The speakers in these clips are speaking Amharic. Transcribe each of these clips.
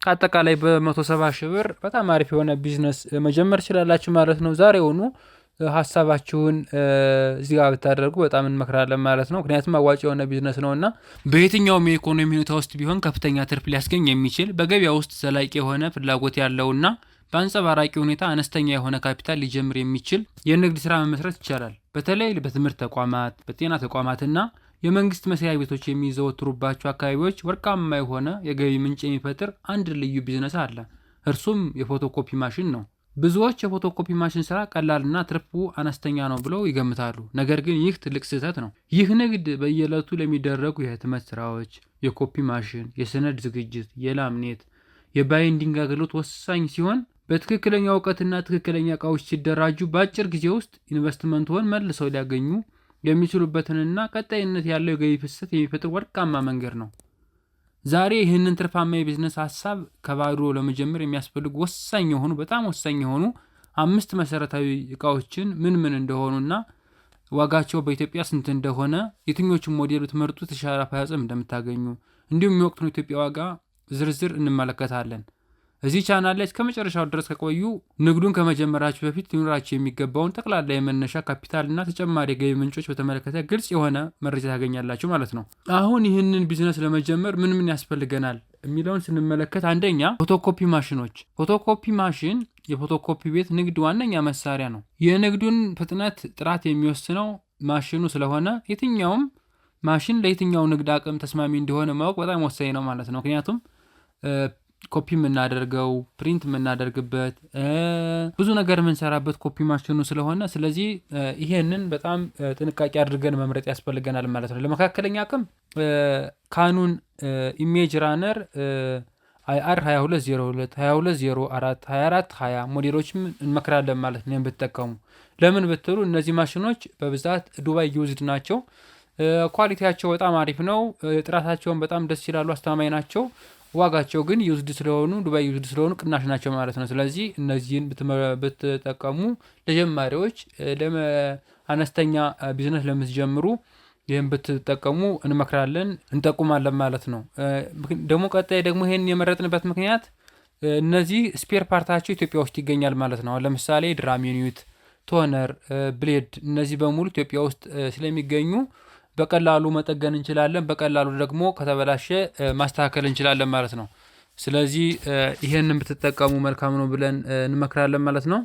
አጠቃላይ በ170 ሺህ ብር በጣም አሪፍ የሆነ ቢዝነስ መጀመር ትችላላችሁ ማለት ነው። ዛሬውኑ ሀሳባችሁን እዚህ ጋር ብታደርጉ በጣም እንመክራለን ማለት ነው። ምክንያቱም አዋጭ የሆነ ቢዝነስ ነውና በየትኛውም የኢኮኖሚ ሁኔታ ውስጥ ቢሆን ከፍተኛ ትርፍ ሊያስገኝ የሚችል በገበያ ውስጥ ዘላቂ የሆነ ፍላጎት ያለውና በአንጸባራቂ ሁኔታ አነስተኛ የሆነ ካፒታል ሊጀምር የሚችል የንግድ ስራ መመስረት ይቻላል። በተለይ በትምህርት ተቋማት፣ በጤና ተቋማትና የመንግስት መስሪያ ቤቶች የሚዘወትሩባቸው አካባቢዎች ወርቃማ የሆነ የገቢ ምንጭ የሚፈጥር አንድ ልዩ ቢዝነስ አለ። እርሱም የፎቶኮፒ ማሽን ነው። ብዙዎች የፎቶኮፒ ማሽን ስራ ቀላልና ትርፉ አነስተኛ ነው ብለው ይገምታሉ። ነገር ግን ይህ ትልቅ ስህተት ነው። ይህ ንግድ በየዕለቱ ለሚደረጉ የህትመት ስራዎች የኮፒ ማሽን፣ የሰነድ ዝግጅት፣ የላምኔት፣ የባይንዲንግ አገልግሎት ወሳኝ ሲሆን በትክክለኛ እውቀትና ትክክለኛ እቃዎች ሲደራጁ በአጭር ጊዜ ውስጥ ኢንቨስትመንትዎን መልሰው ሊያገኙ የሚችሉበትንና ቀጣይነት ያለው የገቢ ፍሰት የሚፈጥር ወርቃማ መንገድ ነው። ዛሬ ይህንን ትርፋማ የቢዝነስ ሀሳብ ከባዶ ለመጀመር የሚያስፈልጉ በጣም ወሳኝ የሆኑ 5 መሰረታዊ እቃዎችን ምን እንደሆኑና ዋጋቸው በኢትዮጵያ ስንት እንደሆነ፣ የትኞቹን ሞዴል ብትመርጡ የተሻለ አፈጻጸም እንደምታገኙ እንዲሁም የወቅቱን ኢትዮጵያ ዋጋ ዝርዝር እንመለከታለን። እዚህ ቻናል ላይ እስከ መጨረሻው ድረስ ከቆዩ ንግዱን ከመጀመራችሁ በፊት ሊኖራችሁ የሚገባውን ጠቅላላ የመነሻ ካፒታልና ተጨማሪ የገቢ ምንጮች በተመለከተ ግልጽ የሆነ መረጃ ታገኛላችሁ ማለት ነው። አሁን ይህንን ቢዝነስ ለመጀመር ምን ያስፈልገናል የሚለውን ስንመለከት፣ አንደኛ ፎቶኮፒ ማሽኖች። ፎቶኮፒ ማሽን የፎቶኮፒ ቤት ንግድ ዋነኛ መሳሪያ ነው። የንግዱን ፍጥነት፣ ጥራት የሚወስነው ማሽኑ ስለሆነ የትኛውም ማሽን ለየትኛው ንግድ አቅም ተስማሚ እንደሆነ ማወቅ በጣም ወሳኝ ነው ማለት ነው። ምክንያቱም ኮፒ የምናደርገው ፕሪንት የምናደርግበት ብዙ ነገር የምንሰራበት ኮፒ ማሽኑ ስለሆነ፣ ስለዚህ ይሄንን በጣም ጥንቃቄ አድርገን መምረጥ ያስፈልገናል ማለት ነው። ለመካከለኛ አቅም ካኑን ኢሜጅ ራነር IR 2202፣ 2204፣ 2420 ሞዴሎችም እንመክራለን ማለት ነው ብትጠቀሙ። ለምን ብትሉ እነዚህ ማሽኖች በብዛት ዱባይ ዩዝድ ናቸው። ኳሊቲያቸው በጣም አሪፍ ነው። ጥራታቸውን በጣም ደስ ይላሉ፣ አስተማማኝ ናቸው። ዋጋቸው ግን ዩዝድ ስለሆኑ ዱባይ ዩዝድ ስለሆኑ ቅናሽ ናቸው ማለት ነው። ስለዚህ እነዚህን ብትጠቀሙ ለጀማሪዎች፣ አነስተኛ ቢዝነስ ለምትጀምሩ ይህን ብትጠቀሙ እንመክራለን፣ እንጠቁማለን ማለት ነው። ደግሞ ቀጣይ ደግሞ ይህን የመረጥንበት ምክንያት እነዚህ ስፔር ፓርታቸው ኢትዮጵያ ውስጥ ይገኛል ማለት ነው። ለምሳሌ ድራም ዩኒት፣ ቶነር፣ ብሌድ እነዚህ በሙሉ ኢትዮጵያ ውስጥ ስለሚገኙ በቀላሉ መጠገን እንችላለን። በቀላሉ ደግሞ ከተበላሸ ማስተካከል እንችላለን ማለት ነው። ስለዚህ ይሄንን ብትጠቀሙ መልካም ነው ብለን እንመክራለን ማለት ነው።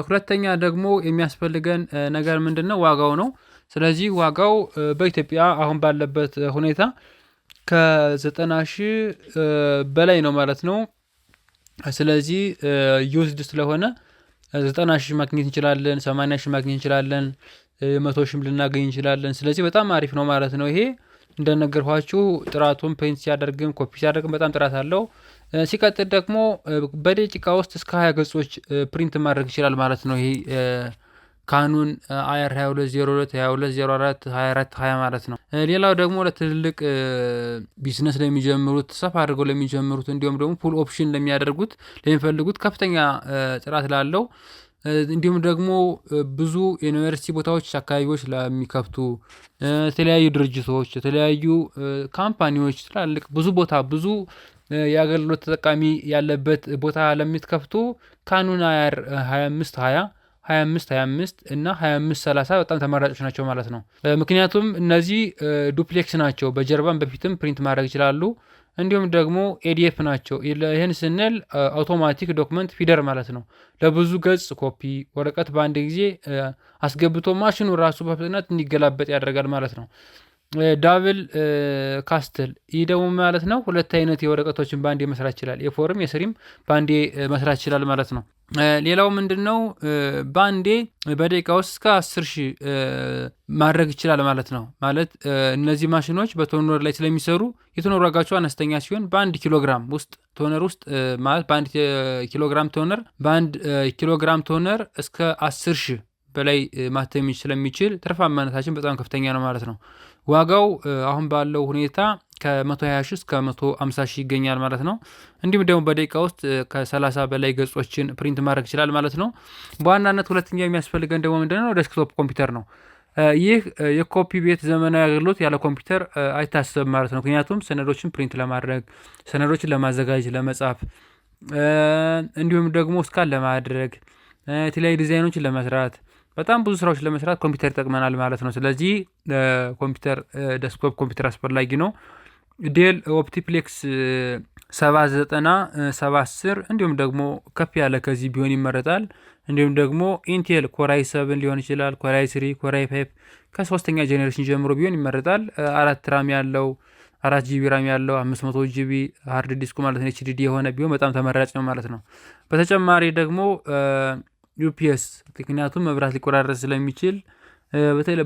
ሁለተኛ ደግሞ የሚያስፈልገን ነገር ምንድነው? ዋጋው ነው። ስለዚህ ዋጋው በኢትዮጵያ አሁን ባለበት ሁኔታ ከ90 ሺህ በላይ ነው ማለት ነው። ስለዚህ ዩዝድ ስለሆነ 90 ሺህ ማግኘት እንችላለን፣ 80 ሺህ ማግኘት እንችላለን፣ 100 ሺህም ልናገኝ እንችላለን። ስለዚህ በጣም አሪፍ ነው ማለት ነው። ይሄ እንደነገርኳችሁ ጥራቱን ፕሪንት ሲያደርግም ኮፒ ሲያደርግም በጣም ጥራት አለው። ሲቀጥል ደግሞ በደቂቃ ውስጥ እስከ 20 ገጾች ፕሪንት ማድረግ ይችላል ማለት ነው። ይሄ ካኑን IR 2202፣ 2204፣ 2420 ማለት ነው። ሌላው ደግሞ ለትልልቅ ቢዝነስ ለሚጀምሩት፣ ሰፋ አድርገው ለሚጀምሩት፣ እንዲሁም ደግሞ ፉል ኦፕሽን ለሚያደርጉት፣ ለሚፈልጉት ከፍተኛ ጥራት ላለው እንዲሁም ደግሞ ብዙ ዩኒቨርሲቲ ቦታዎች አካባቢዎች ለሚከፍቱ የተለያዩ ድርጅቶች፣ የተለያዩ ካምፓኒዎች ትላልቅ ብዙ የአገልግሎት ተጠቃሚ ያለበት ቦታ ለሚትከፍቱ ካኑን IR 2520፣ 2525 እና 2530 በጣም ተመራጮች ናቸው ማለት ነው። ምክንያቱም እነዚህ ዱፕሌክስ ናቸው፣ በጀርባም በፊትም ፕሪንት ማድረግ ይችላሉ። እንዲሁም ደግሞ ኤዲኤፍ ናቸው። ይህን ስንል አውቶማቲክ ዶክመንት ፊደር ማለት ነው። ለብዙ ገጽ ኮፒ ወረቀት በአንድ ጊዜ አስገብቶ ማሽኑ ራሱ በፍጥነት እንዲገላበጥ ያደርጋል ማለት ነው። ዳብል ካስትል፣ ይህ ደግሞ ማለት ነው ሁለት አይነት የወረቀቶችን በአንዴ መስራት ይችላል። የፎርም የስሪም በአንዴ መስራት ይችላል ማለት ነው። ሌላው ምንድነው? በአንዴ በደቂቃ ውስጥ እስከ 10 ሺህ ማድረግ ይችላል ማለት ነው። ማለት እነዚህ ማሽኖች በቶነር ላይ ስለሚሰሩ የቶነር ዋጋቸው አነስተኛ ሲሆን በአንድ ኪሎግራም ውስጥ ቶነር ውስጥ ማለት በአንድ ኪሎግራም ቶነር እስከ 10 ሺህ በላይ ማተም ስለሚችል ትርፋማነታችን በጣም ከፍተኛ ነው ማለት ነው። ዋጋው አሁን ባለው ሁኔታ ከ120 ሺህ እስከ 150 ሺህ ይገኛል ማለት ነው። እንዲሁም ደግሞ በደቂቃ ውስጥ ከ30 በላይ ገጾችን ፕሪንት ማድረግ ይችላል ማለት ነው። በዋናነት ሁለተኛ የሚያስፈልገን ደግሞ ምንድነው? ዴስክቶፕ ኮምፒውተር ነው። ይህ የኮፒ ቤት ዘመናዊ አገልግሎት ያለ ኮምፒውተር አይታሰብም ማለት ነው። ምክንያቱም ሰነዶችን ፕሪንት ለማድረግ፣ ሰነዶችን ለማዘጋጀት፣ ለመጻፍ እንዲሁም ደግሞ ስካን ለማድረግ፣ የተለያዩ ዲዛይኖችን ለመስራት፣ በጣም ብዙ ስራዎች ለመስራት ኮምፒውተር ይጠቅመናል ማለት ነው። ስለዚህ ኮምፒውተር ዴስክቶፕ ኮምፒውተር አስፈላጊ ነው። ዴል ኦፕቲፕሌክስ 7090 710 እንዲሁም ደግሞ ከፍ ያለ ከዚህ ቢሆን ይመረጣል። እንዲሁም ደግሞ ኢንቴል ኮራይ 7 ሊሆን ይችላል፣ ኮራይ 3፣ ኮራይ 5 ከሶስተኛ ጄኔሬሽን ጀምሮ ቢሆን ይመረጣል። 4 ራም ያለው 4 ጂቢ ራም ያለው 500 ጂቢ ሃርድ ዲስኩ ማለት ነው ኤችዲዲ የሆነ ቢሆን በጣም ተመራጭ ነው ማለት ነው። በተጨማሪ ደግሞ ዩፒኤስ ምክንያቱም መብራት ሊቆራረጥ ስለሚችል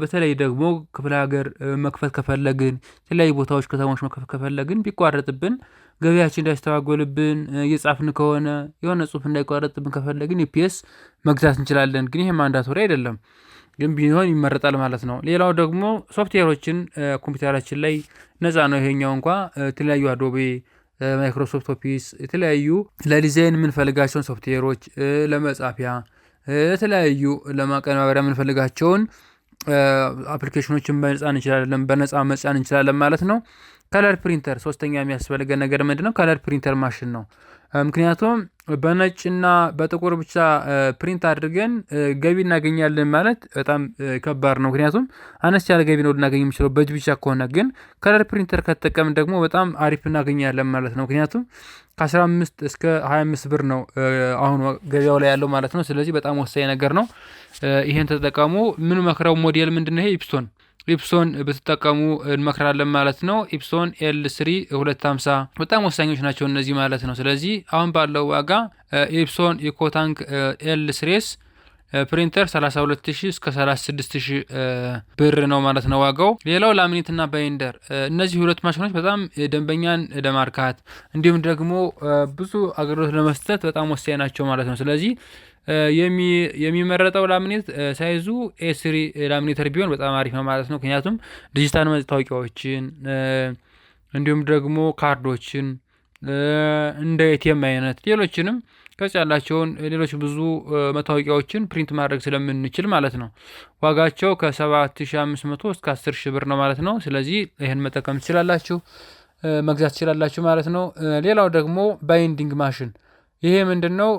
በተለይ ደግሞ ክፍለ ሀገር መክፈት ከፈለግን የተለያዩ ቦታዎች ከተሞች መክፈት ከፈለግን ቢቋረጥብን ገበያችን እንዳይስተዋጎልብን እየጻፍን ከሆነ የሆነ ጽሁፍ እንዳይቋረጥብን ከፈለግን ዩፒኤስ መግዛት እንችላለን። ግን ይሄ ማንዳቶሪ አይደለም፣ ግን ቢሆን ይመረጣል ማለት ነው። ሌላው ደግሞ ሶፍትዌሮችን ኮምፒውተራችን ላይ ነፃ ነው። ይሄኛው እንኳ የተለያዩ አዶቤ፣ ማይክሮሶፍት ኦፊስ የተለያዩ ለዲዛይን የምንፈልጋቸውን ሶፍትዌሮች ለመጻፊያ የተለያዩ ለማቀነባበሪያ የምንፈልጋቸውን አፕሊኬሽኖችን በነፃ መጫን እንችላለን ማለት ነው። ከለር ፕሪንተር ሶስተኛ የሚያስፈልገን ነገር ምንድነው? ከለር ፕሪንተር ማሽን ነው። ምክንያቱም በነጭና በጥቁር ብቻ ፕሪንት አድርገን ገቢ እናገኛለን ማለት በጣም ከባድ ነው። ምክንያቱም አነስ ያለ ገቢ ነው ልናገኝ የምችለው በእጅ ብቻ ከሆነ፣ ግን ከለር ፕሪንተር ከተጠቀምን ደግሞ በጣም አሪፍ እናገኛለን ማለት ነው። ምክንያቱም ከ15 እስከ 25 ብር ነው አሁን ገበያው ላይ ያለው ማለት ነው። ስለዚህ በጣም ወሳኝ ነገር ነው። ይሄን ተጠቀሙ። ምን መክረው ሞዴል ምንድነው? ይሄ ኢፕሶን ብትጠቀሙ እንመክራለን ማለት ነው። ኢፕሶን ኤል3 250 በጣም ወሳኞች ናቸው እነዚህ ማለት ነው። ስለዚህ አሁን ባለው ዋጋ ኢፕሶን ኢኮታንክ ኤል3 ፕሪንተር 32000 እስከ 36000 ብር ነው ማለት ነው ዋጋው። ሌላው ላሚኔትና ባይንደር፣ እነዚህ ሁለት ማሽኖች በጣም ደንበኛን ለማርካት እንዲሁም ደግሞ ብዙ አገልግሎት ለመስጠት በጣም ወሳኝ ናቸው ማለት ነው። ስለዚህ የሚመረጠው ላሚኔት ሳይዙ ኤ3 ላሚኔተር ቢሆን በጣም አሪፍ ነው ማለት ነው። ምክንያቱም ዲጂታል መታወቂያዎችን እንዲሁም ደግሞ ካርዶችን እንደ ኤቲኤም አይነት ሌሎችንም ቅርጽ ያላቸውን ሌሎች ብዙ መታወቂያዎችን ፕሪንት ማድረግ ስለምንችል ማለት ነው። ዋጋቸው ከ7500 እስከ 10000 ብር ነው ማለት ነው። ስለዚህ ይህን መጠቀም ትችላላችሁ፣ መግዛት ትችላላችሁ ማለት ነው። ሌላው ደግሞ ባይንዲንግ ማሽን፣ ይሄ ምንድነው?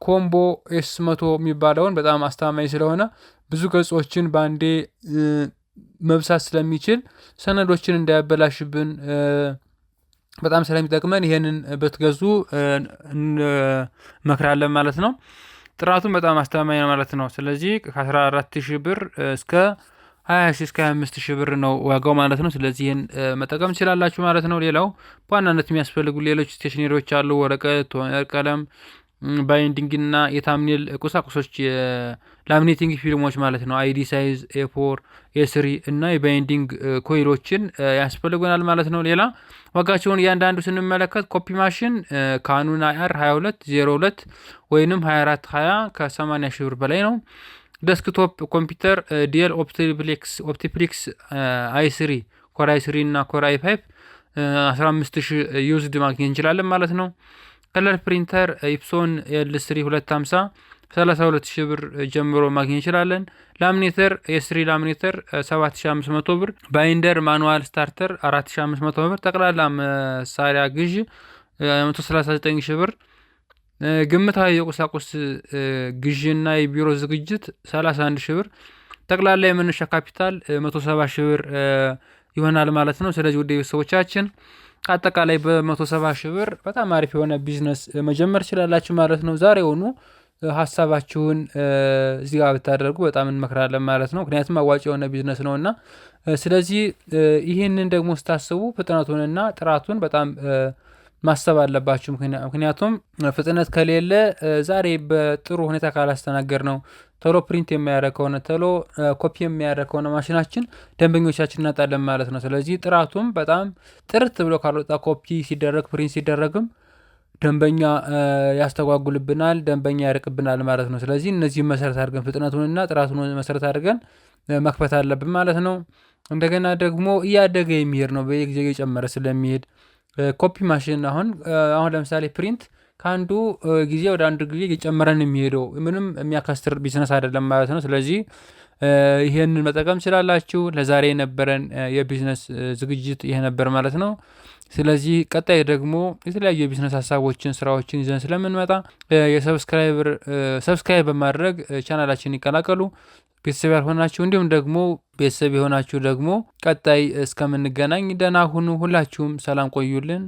ኮምቦ ኤስ100 የሚባለውን በጣም አስተማማኝ ስለሆነ ብዙ ገጾችን በአንዴ መብሳት ስለሚችል ሰነዶችን እንዳያበላሽብን በጣም ስለሚጠቅመን ይሄንን ብትገዙ እንመክራለን ማለት ነው። ጥራቱን በጣም አስተማማኝ ነው ማለት ነው። ስለዚህ ከ14000 ብር እስከ 20000 እስከ 25000 ብር ነው ዋጋው ማለት ነው። ስለዚህ ይሄን መጠቀም ትችላላችሁ ማለት ነው። ሌላው በዋናነት የሚያስፈልጉ ሌሎች ስቴሽነሪዎች አሉ። ወረቀት፣ ቀለም፣ ባይንዲንግ እና የታምኔል ቁሳቁሶች የላሚኔቲንግ ፊልሞች ማለት ነው። አይዲ ሳይዝ፣ ኤ4፣ ኤ3 እና የባይንዲንግ ኮይሎችን ያስፈልጉናል ማለት ነው። ሌላ ዋጋቸውን እያንዳንዱ ስንመለከት ኮፒ ማሽን ካኑን IR 2202 ወይንም 2420 ከ80000 ብር በላይ ነው። ዴስክቶፕ ኮምፒውተር ዴል ኦፕቲፕሌክስ i3 ኮራይ 3 እና ኮራይ 5 15000 ዩዝድ ማግኘት እንችላለን ማለት ነው። ከለር ፕሪንተር ኢፕሶን ኤል3 250 32000 ብር ጀምሮ ማግኘት እንችላለን። ላሚኔተር ኤስ3 ላሚኔተር 7500 ብር፣ ባይንደር ማኑዋል ስታርተር 4500 ብር፣ ጠቅላላ መሳሪያ ግዥ 139000 ብር፣ ግምታዊ የቁሳቁስ ግዥና የቢሮ ዝግጅት 31000 ብር፣ ጠቅላላ የመነሻ ካፒታል 170,000 ብር ይሆናል ማለት ነው። ስለዚህ ውድ ቤተሰቦቻችን አጠቃላይ በ170,000 ብር በጣም አሪፍ የሆነ ቢዝነስ መጀመር ትችላላችሁ ማለት ነው። ዛሬውኑ ሀሳባችሁን እዚህ ጋር ብታደርጉ በጣም እንመክራለን ማለት ነው። ምክንያቱም አዋጭ የሆነ ቢዝነስ ነውና፣ ስለዚህ ይህንን ደግሞ ስታስቡ ፍጥነቱንና ጥራቱን በጣም ማሰብ አለባችሁ። ምክንያቱም ፍጥነት ከሌለ ዛሬ በጥሩ ሁኔታ ካላስተናገር ነው ቶሎ ፕሪንት የሚያደርግ ከሆነ ቶሎ ኮፒ የሚያደርግ ከሆነ ማሽናችን ደንበኞቻችን እናጣለን ማለት ነው። ስለዚህ ጥራቱም በጣም ጥርት ብሎ ካልወጣ ኮፒ ሲደረግ ፕሪንት ሲደረግም ደንበኛ ያስተጓጉልብናል፣ ደንበኛ ያርቅብናል ማለት ነው። ስለዚህ እነዚህ መሰረት አድርገን ፍጥነቱንና ጥራቱን መሰረት አድርገን መክፈት አለብን ማለት ነው። እንደገና ደግሞ እያደገ የሚሄድ ነው፣ በየጊዜው እየጨመረ ስለሚሄድ ኮፒ ማሽን አሁን ለምሳሌ ፕሪንት ከአንዱ ጊዜ ወደ አንዱ ጊዜ እየጨመረን የሚሄደው ምንም የሚያካስትር ቢዝነስ አይደለም ማለት ነው። ስለዚህ ይሄንን መጠቀም ትችላላችሁ። ለዛሬ የነበረን የቢዝነስ ዝግጅት ይሄ ነበር ማለት ነው። ስለዚህ ቀጣይ ደግሞ የተለያዩ የቢዝነስ ሀሳቦችን ስራዎችን ይዘን ስለምንመጣ ሰብስክራይብ በማድረግ ቻናላችንን ይቀላቀሉ። ቤተሰብ ያልሆናችሁ እንዲሁም ደግሞ ቤተሰብ የሆናችሁ ደግሞ ቀጣይ እስከምንገናኝ ደህና ሁኑ። ሁላችሁም ሰላም ቆዩልን።